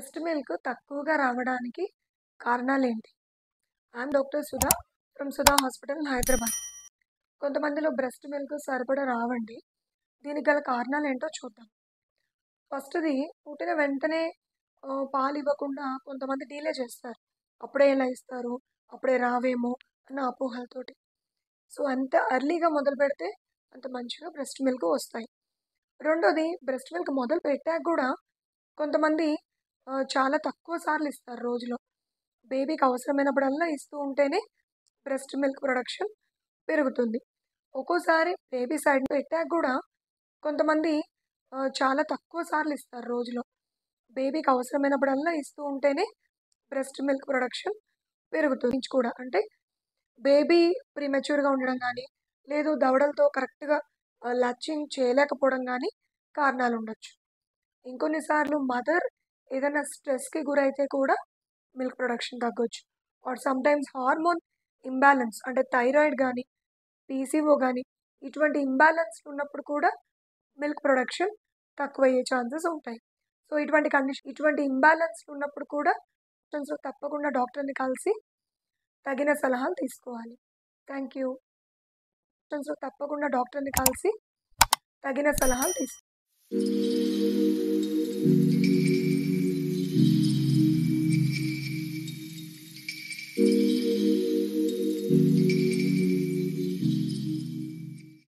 Breast milk తక్కువగా రావడానికి కారణాలేంటి? I'm doctor Sudha from Sudha hospital Hyderabad. కొంతమందిలో బ్రెస్ట్ మిల్క్ సరిపడా రావండి. దీనికి గల కారణాలేంటో చూద్దాం. ఫస్ట్‌ది పుట్టిన వెంటనే పాలివ్వకుండా కొంతమంది డీలే చేస్తారు. అప్పుడే ఎలా ఇస్తారు? అప్పుడే రావేమో అన్న అపోహలతోటి. సో, ఎంత ఎర్లీగా మొదలుపెడితే అంత మంచిగా బ్రెస్ట్ మిల్క్ వస్తాయి. రెండోది బ్రెస్ట్ మిల్క్ మొదలుపెట్టాక గూడా కొంతమంది చాలా తక్కువ సార్లు ఇస్తారు రోజులో. బేబీకి అవసరమైనప్పుడల్లా ఇస్తూ ఉంటేనే బ్రెస్ట్ మిల్క్ ప్రొడక్షన్ పెరుగుతుంది. ఒక్కోసారి బేబీ సైడ్ పెట్టాక గూడా కొంతమంది చాలా తక్కువ సార్లు ఇస్తారు రోజులో. బేబీకి అవసరమైనప్పుడల్లా ఇస్తూ ఉంటేనే బ్రెస్ట్ మిల్క్ ప్రొడక్షన్ పెరుగుతుంది కూడా. అంటే బేబీ ప్రీమెచ్యూర్‌గా ఉండడం గానీ, లేదు దవడలతో కరెక్ట్‌గా లచింగ్ చేయలేకపోవడం గానీ కారణాలుండొచ్చు. ఇంకొన్ని సార్లు మదర్ ఏదైనా స్ట్రెస్‌కి గురైతే కూడా మిల్క్ ప్రొడక్షన్ తగ్గొచ్చు. ఆర్ సమ్‌టైమ్స్ హార్మోన్ ఇంబాలెన్స్ అంటే థైరాయిడ్ గానీ, పీసీఓ గానీ ఇటువంటి ఇంబాలెన్స్ ఉన్నప్పుడు కూడా మిల్క్ ప్రొడక్షన్ తక్కువయ్యే ఛాన్సెస్ ఉంటాయి. సో, ఇటువంటి ఇంబాలెన్స్ ఉన్నప్పుడు కూడా తప్పకుండా డాక్టర్‌ని కలిసి తగిన సలహాలు తీసుకోవాలి. Thank you. తప్పకుండా డాక్టర్‌ని కలిసి తగిన సలహాలు